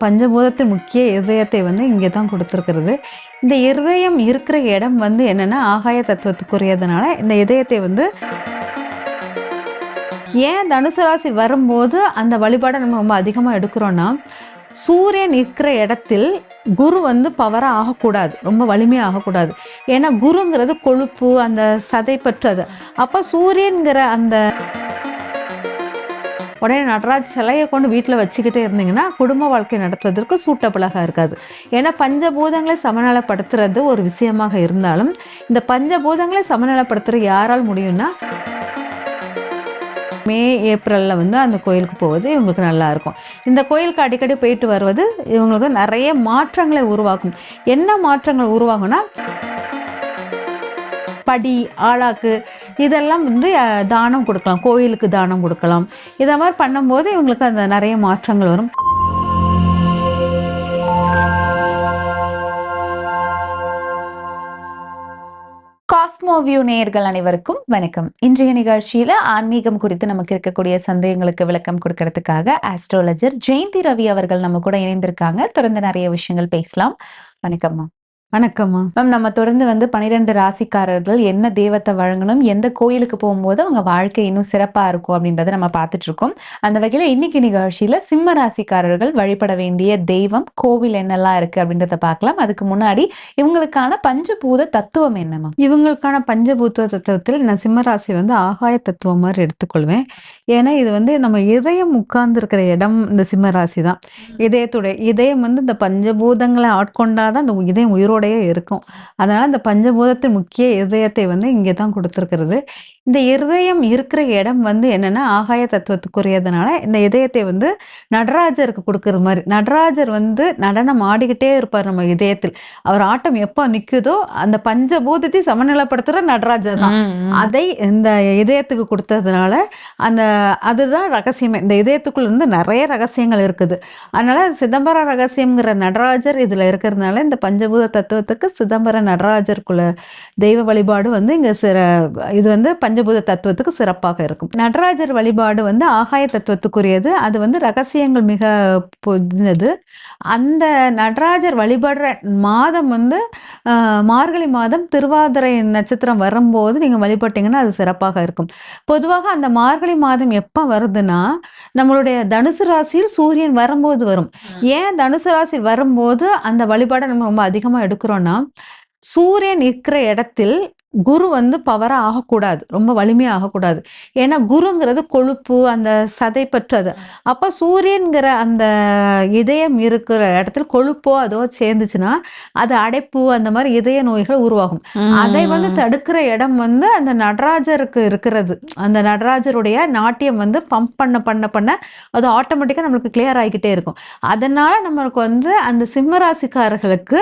பஞ்சபூதத்தின் முக்கிய இருதயத்தை வந்து இங்கே தான் கொடுத்துருக்கிறது. இந்த இருதயம் இருக்கிற இடம் வந்து என்னன்னா ஆகாய தத்துவத்துக்குரியதுனால இந்த இதயத்தை வந்து ஏன் தனுசு ராசி வரும்போது அந்த வழிபாடை நம்ம ரொம்ப அதிகமாக எடுக்கிறோன்னா, சூரியன் இருக்கிற இடத்தில் குரு வந்து பவராக ஆகக்கூடாது, ரொம்ப வலிமையாக ஆகக்கூடாது. ஏன்னா குருங்கிறது கொழுப்பு, அந்த சதைப்பற்று அது. அப்போ சூரியன்கிற அந்த உடனே நடராஜ் சிலையை கொண்டு வீட்டில் வச்சுக்கிட்டே இருந்தீங்கன்னா குடும்ப வாழ்க்கை நடத்துவதற்கு சூட்டபிளாக இருக்காது. ஏன்னா பஞ்சபூதங்களை சமநிலைப்படுத்துறது ஒரு விஷயமாக இருந்தாலும் இந்த பஞ்சபூதங்களை சமநிலைப்படுத்துற யாரால் முடியும்னா மே ஏப்ரலில் வந்து அந்த கோயிலுக்கு போவது இவங்களுக்கு நல்லா இருக்கும். இந்த கோயிலுக்கு அடிக்கடி போயிட்டு வருவது இவங்களுக்கு நிறைய மாற்றங்களை உருவாக்கும். என்ன மாற்றங்கள் உருவாகும்னா படி, ஆளாக்கு இதெல்லாம் வந்து தானம் கொடுக்கலாம், கோயிலுக்கு தானம் கொடுக்கலாம். இதை மாதிரி பண்ணும்போது இவங்களுக்கு அந்த நிறைய மாற்றங்கள் வரும். காஸ்மோவியூ நேயர்கள் அனைவருக்கும் வணக்கம். இன்றைய நிகழ்ச்சியில ஆன்மீகம் குறித்து நமக்கு இருக்கக்கூடிய சந்தேகங்களுக்கு விளக்கம் கொடுக்கறதுக்காக ஆஸ்ட்ராலஜர் ஜெயந்தி ரவி அவர்கள் நம்ம கூட இணைந்திருக்காங்க. தொடர்ந்து நிறைய விஷயங்கள் பேசலாம். வணக்கம்மா. வணக்கம்மா. மேம், நம்ம தொடர்ந்து வந்து 12 ராசிக்காரர்கள் என்ன தெய்வத்தை வழங்கணும், எந்த கோயிலுக்கு போகும்போது அவங்க வாழ்க்கை இன்னும் சிறப்பா இருக்கும் அப்படின்றத நம்ம பார்த்துட்டு இருக்கோம். அந்த வகையில இன்னைக்கு நிகழ்ச்சியில சிம்ம ராசிக்காரர்கள் வழிபட வேண்டிய தெய்வம், கோவில் என்னெல்லாம் இருக்கு அப்படின்றத பார்க்கலாம். அதுக்கு முன்னாடி இவங்களுக்கான பஞ்சபூத தத்துவம் என்னமா? இவங்களுக்கான பஞ்சபூத தத்துவத்தில் நான் சிம்மராசி வந்து ஆகாய தத்துவம் மாதிரி எடுத்துக்கொள்வேன். ஏன்னா இது வந்து நம்ம இதயம் உட்கார்ந்து இருக்கிற இடம் இந்த சிம்மராசி தான். இதயம் வந்து இந்த பஞ்சபூதங்களை ஆட்கொண்டாதான் அந்த இதயம் உயிரோடையே இருக்கும். அதனால இந்த பஞ்சபூதத்தின் முக்கிய இதயத்தை வந்து இங்கே தான் கொடுத்துருக்கிறது. இந்த இருதயம் இருக்கிற இடம் வந்து என்னன்னா ஆகாய தத்துவத்துக்குரியதுனால இந்த இதயத்தை வந்து நடராஜருக்கு கொடுக்கறது மாதிரி. நடராஜர் வந்து நடனம் ஆடிக்கிட்டே இருப்பார் நம்ம இதயத்தில். அவர் ஆட்டம் எப்போ நிற்குதோ அந்த பஞ்சபூதத்தை சமநிலைப்படுத்துகிற நடராஜர் தான். அதை இந்த இதயத்துக்கு கொடுத்ததுனால அதுதான் ரகசியமே. இந்த இதயத்துக்குள்ள இருந்து நிறைய ரகசியங்கள் இருக்குது. அதனால சிதம்பர ரகசியம்ங்கிற நடராஜர் இதுல இருக்கிறதுனால இந்த பஞ்சபூத தத்துவத்துக்கு சிதம்பர நடராஜருக்குள்ள தெய்வ வழிபாடு வந்து இங்க இது வந்து பஞ்சபூத தத்துவத்துக்கு சிறப்பாக இருக்கும். நடராஜர் வழிபாடு வந்து ஆகாய தத்துவத்துக்குரியது. அது வந்து ரகசியங்கள் மிக புதினது. அந்த நடராஜர் வழிபடுற மாதம் வந்து மார்கழி மாதம் திருவாதிரை நட்சத்திரம் வரும்போது நீங்க வழிபட்டீங்கன்னா அது சிறப்பாக இருக்கும். பொதுவாக அந்த மார்கழி மாதம் எப்ப வருதுன்னா நம்மளுடைய தனுசு ராசியில் சூரியன் வரும்போது வரும். ஏன் தனுசு ராசி வரும்போது அந்த வழிபாடை நம்ம ரொம்ப அதிகமா எடுக்கிறோம்னா, சூரியன் இருக்கிற இடத்தில் குரு வந்து பவரா ஆகக்கூடாது, ரொம்ப வலிமையாக ஆகக்கூடாது. ஏன்னா குருங்கிறது கொழுப்பு, அந்த சதைப்பற்று அது. அப்ப சூரியன்கிற அந்த இதயம் இருக்கிற இடத்துல கொழுப்போ அதோ சேர்ந்துச்சுன்னா அது அடைப்பு, அந்த மாதிரி இதய நோய்கள் உருவாகும். அதை வந்து தடுக்கிற இடம் வந்து அந்த நடராஜருக்கு இருக்கிறது. அந்த நடராஜருடைய நாட்டியம் வந்து பம்ப் பண்ண பண்ண பண்ண அது ஆட்டோமேட்டிக்கா நம்மளுக்கு கிளியர் ஆகிக்கிட்டே இருக்கும். அதனால நம்மளுக்கு வந்து அந்த சிம்மராசிக்காரர்களுக்கு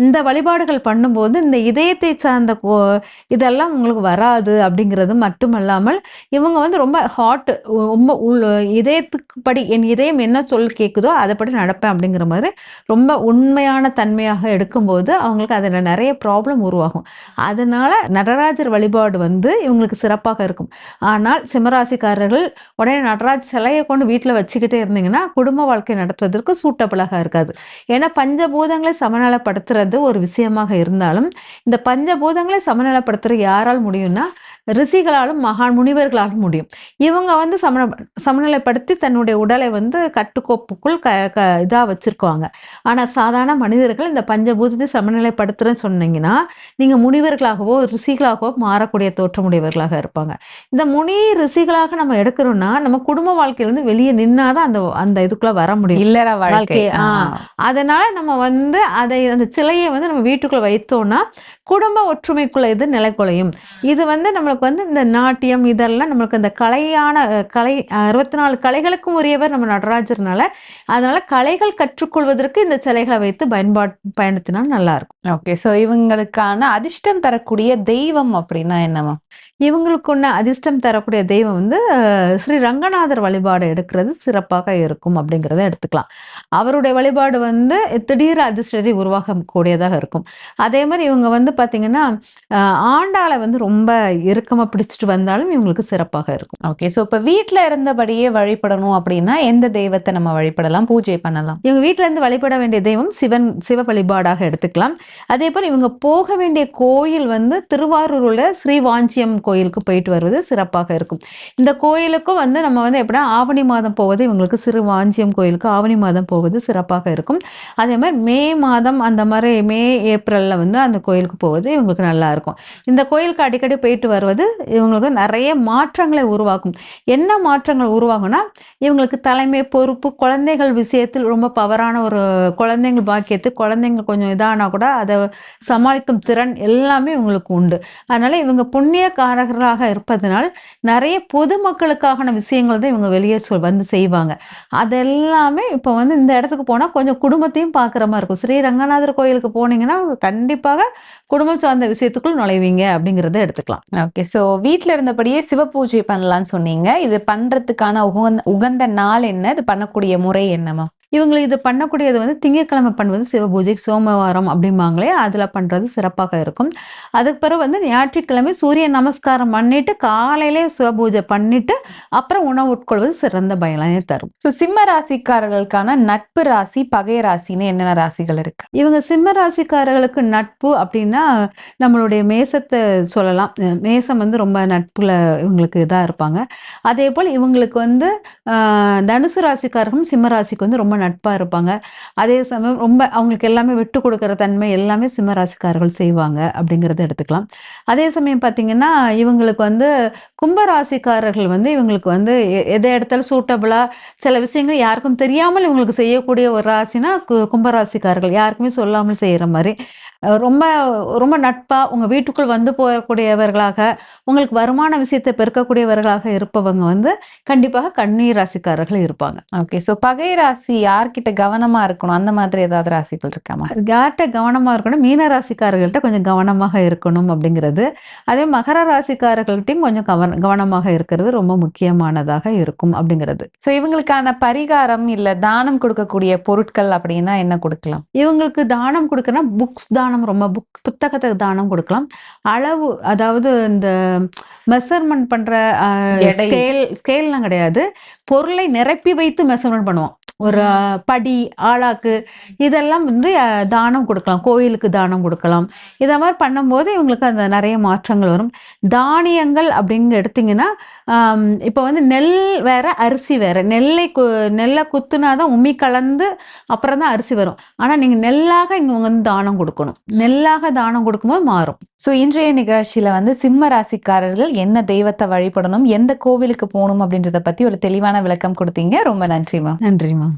இந்த வழிபாடுகள் பண்ணும்போது இந்த இதயத்தை சார்ந்த இதெல்லாம் உங்களுக்கு வராது. அப்படிங்கிறது மட்டுமல்லாமல் இவங்க வந்து ரொம்ப ஹாட், ரொம்ப இதயத்துக்கு படி என் இதயம் என்ன சொல் கேட்குதோ அதைப்படி நடப்பேன் அப்படிங்கிற மாதிரி ரொம்ப உண்மையான தன்மையாக எடுக்கும்போது அவங்களுக்கு அதில் நிறைய ப்ராப்ளம் உருவாகும். அதனால நடராஜர் வழிபாடு வந்து இவங்களுக்கு சிறப்பாக இருக்கும். ஆனால் சிம்மராசிக்காரர்கள் உடனே நடராஜ் சிலையை கொண்டு வீட்டில் வச்சுக்கிட்டே இருந்தீங்கன்னா குடும்ப வாழ்க்கை நடத்துவதற்கு சூட்டபிளாக இருக்காது. ஏன்னா பஞ்சபூதங்களை சமநிலைப்படுத்துறது ஒரு விஷயமாக இருந்தாலும் இந்த பஞ்சபூதங்களை சமநிலைப்படுத்துற யாரால் முடியும்னா ரிஷிகளாலும் மகான் முனிவர்களாலும் முடியும். இவங்க வந்து சமநிலைப்படுத்தி தன்னுடைய உடலை வந்து கட்டுக்கோப்புக்குள் இதா வச்சிருக்குவாங்க. ஆனா சாதாரண மனிதர்கள் இந்த பஞ்சபூதத்தை சமநிலைப்படுத்துறேன்னு சொன்னீங்கன்னா நீங்க முனிவர்களாகவோ ரிஷிகளாகவோ மாறக்கூடிய தோற்றமுடையவர்களாக இருப்பாங்க. இந்த முனி ரிஷிகளாக நம்ம எடுக்கிறோம்னா நம்ம குடும்ப வாழ்க்கையிலிருந்து வெளியே நின்னாதான் அந்த இதுக்குள்ள வர முடியும், இல்லற வாழ்க்கை. அதனால நம்ம வந்து அந்த சிலையை வந்து நம்ம வீட்டுக்குள்ள வைத்தோம்னா குடும்ப ஒற்றுமைக்குள்ள இது நிலைக்குலையும். இது வந்து நம்மளுக்கு வந்து இந்த நாட்டியம் இதெல்லாம் நம்மளுக்கு இந்த கலை 64 கலைகளுக்கும் உரியவர் நம்ம நடராஜர்னால, அதனால கலைகள் கற்றுக்கொள்வதற்கு இந்த சிலைகளை வைத்து பயன்படுத்தினா நல்லா இருக்கும். ஓகே, சோ இவங்களுக்கான அதிர்ஷ்டம் தரக்கூடிய தெய்வம் அப்படின்னா என்னமா? இவங்களுக்குள்ள அதிர்ஷ்டம் தரக்கூடிய தெய்வம் வந்து ஸ்ரீ ரங்கநாதர் வழிபாடு எடுக்கிறது சிறப்பாக இருக்கும் அப்படிங்கிறத எடுத்துக்கலாம். அவருடைய வழிபாடு வந்து திடீர் அதிர்ஷ்டத்தை உருவாகக்கூடியதாக இருக்கும். அதே மாதிரி இவங்க வந்து பார்த்தீங்கன்னா ஆண்டாளை வந்து ரொம்ப நெருக்கமா பிடிச்சிட்டு வந்தாலும் இவங்களுக்கு சிறப்பாக இருக்கும். ஓகே. சோ இப்ப வீட்ல இருந்தபடியே வழிபடணும் அப்படின்னா எந்த தெய்வத்த நம்ம வழிபடலாம், பூஜை பண்ணலாம்? இவங்க வீட்ல இருந்து வழிபட வேண்டிய தெய்வம் சிவ வழிபாடாக எடுத்துக்கலாம். அதேபோல இவங்க போக வேண்டிய கோயில் வந்து திருவாரூர் உள்ள ஸ்ரீ வாஞ்சியம் கோயிலுக்கு போயிட்டு வருவது சிறப்பாக இருக்கும். இந்த கோயிலுக்கும் வந்து நம்ம வந்து எப்படின்னா ஆவணி மாதம் போவது இவங்களுக்கு சிறு வாஞ்சியம் கோயிலுக்கு ஆவணி மாதம் போவது சிறப்பாக இருக்கும். அதே மாரி மே மாதம் அந்த மாரி மே, ஏப்ரல்ல வந்து அந்த கோயிலுக்கு போவது இவங்களுக்கு நல்லா இருக்கும். இந்த கோயிலுக்கு அடிக்கடி போயிட்டு வருவது இவங்களுக்கு நெறைய மாற்றங்களை உருவாக்கும். என்ன மாற்றங்கள் உருவாகும்னா, இவங்களுக்கு தலைமை பொறுப்பு, குழந்தைகள் விஷயத்தில் ரொம்ப பவரான ஒரு குழந்தைங்கள் பாக்கியத்துக்கு குழந்தைங்க கொஞ்சம் இதானா கூட அத சமாளிக்கும் திறன் எல்லாமே இவங்களுக்கு உண்டு. அதனால இவங்க புண்ணியக்காரர்களாக இருப்பதனால், நெறைய பொதுமக்களுக்கான விஷயங்கள் தான் இவங்க வெளியே வந்து செய்வாங்க. அதெல்லாமே இப்ப வந்து இந்த இடத்துக்கு போனா கொஞ்சம் குடும்பத்தையும் பார்க்குற மாரி இருக்கும். ஸ்ரீ ரங்கநாதர் கோயிலுக்கு போனீங்கன்னா, கண்டிப்பாக குடும்பம் சார்ந்த விஷயத்துக்குள் நுழைவீங்க அப்படிங்கிறத எடுத்துக்கலாம். ஓகே. சோ வீட்ல இருந்தபடியே சிவ பூஜை பண்ணலாம்னு சொன்னீங்க. இது பண்றதுக்கான உகந்த நாள் என்ன? இது பண்ணக்கூடிய முறை என்னம்மா? இவங்களுக்கு இது பண்ணக்கூடியது வந்து திங்கட்கிழமை பண்ணுவது சிவபூஜை, சோமவாரம் அப்படிம்பாங்களே, அதில பண்றது சிறப்பாக இருக்கும். அதுக்கு பிறகு வந்து ஞாயிற்றுக்கிழமை சூரிய நமஸ்காரம் பண்ணிட்டு, காலையிலே சிவபூஜை பண்ணிட்டு, அப்புறம் உணவு உட்கொள்வது சிறந்த பயனை தரும். சோ சிம்ம ராசிக்காரர்களுக்கான நட்பு ராசி, பகை ராசின்னு என்னென்ன ராசிகள் இருக்கு? இவங்க சிம்ம ராசிக்காரர்களுக்கு நட்பு அப்படின்னா, நம்மளுடைய மேசத்த சொல்லலாம். மேசம் வந்து ரொம்ப நட்புல இவங்களுக்கு இதா இருப்பாங்க. அதேபோல இவங்களுக்கு வந்து தனுசு ராசிக்காரர்களும் சிம்ம ராசிக்கு வந்து ரொம்ப நட்பா இருப்பாங்க. அதே சமயம் ரொம்ப அவங்களுக்கு எல்லாமே விட்டு குடுக்குற தன்மை எல்லாமே சிம்ம ராசிக்காரர்கள் செய்வாங்க அப்படிங்கிறத எடுத்துக்கலாம். அதே சமயம் பார்த்தீங்கன்னா, இவங்களுக்கு வந்து கும்ப ராசிக்காரர்கள் வந்து இவங்களுக்கு வந்து எத எடுத்தாலும் சூட்டபிளா சில விஷயங்கள் யாருக்கும் தெரியாமல் இவங்களுக்கு செய்யக்கூடிய ஒரு ராசினா கும்ப ராசிக்காரர்கள். யாருக்குமே சொல்லாமல் செய்ற மாரி. ரொம்ப ரொம்ப நட்பா உங்க வீட்டுக்குள் வந்து போகக்கூடியவர்களாக, உங்களுக்கு வருமான விஷயத்த பெருக்கக்கூடியவர்களாக இருப்பவங்க வந்து கண்டிப்பாக கன்னி ராசிக்காரர்கள் இருப்பாங்க. ஓகே. சோ பகை ராசி யார்கிட்ட கவனமா இருக்கணும்? அந்த மாதிரி ஏதாவது ராசிகள் இருக்காமா? யார்ட்ட கவனமா இருக்கணும், மீன ராசிக்காரர்கள்ட்ட கொஞ்சம் கவனமாக இருக்கணும் அப்படிங்கிறது. அதே மகர ராசிக்காரர்கள்ட்டயும் கொஞ்சம் கவனமாக இருக்கிறது ரொம்ப முக்கியமானதாக இருக்கும் அப்படிங்கிறது. சோ இவங்களுக்கான பரிகாரம் இல்ல தானம் கொடுக்கக்கூடிய பொருட்கள் அப்படின்னா என்ன கொடுக்கலாம்? இவங்களுக்கு தானம் குடுக்கன்னா, புக்ஸ் தானம் ரொம்ப புத்தகத்த தானம் குடுக்கலாம். அளவு அதாவது இந்த மெஷர்மென்ட் பண்ற எடை. ஸ்கேல்லாம் கிடையாது. பொருளை நிரப்பி வைத்து மெஷர்மென்ட் பண்ணுவோம். ஒரு படி, ஆழாக்கு இதெல்லாம் வந்து தானம் குடுக்கலாம். கோயிலுக்கு தானம் குடுக்கலாம். இத மாரி பண்ணும்போது இவங்களுக்கு அந்த நெறைய மாற்றங்கள் வரும். தானியங்கள் அப்படின்னு எடுத்தீங்கன்னா, இப்ப வந்து நெல் வேற, அரிசி வேற. நெல்ல குத்துனா தான் உமி கலந்து அப்புறம் தான் அரிசி வரும். ஆனா நீங்க நெல்லாக இங்க வந்து தானம் குடுக்கணும். நெல்லாக தானம் குடுக்கும்போது மாறும். சோ இன்றைய நிகழ்ச்சியில வந்து சிம்ம ராசிக்காரர்கள் என்ன தெய்வத்தை வழிபடணும், எந்த கோவிலுக்கு போகணும் அப்படின்றத பத்தி ஒரு தெளிவான விளக்கம் கொடுத்தீங்க. ரொம்ப நன்றிமா. நன்றிம்மா.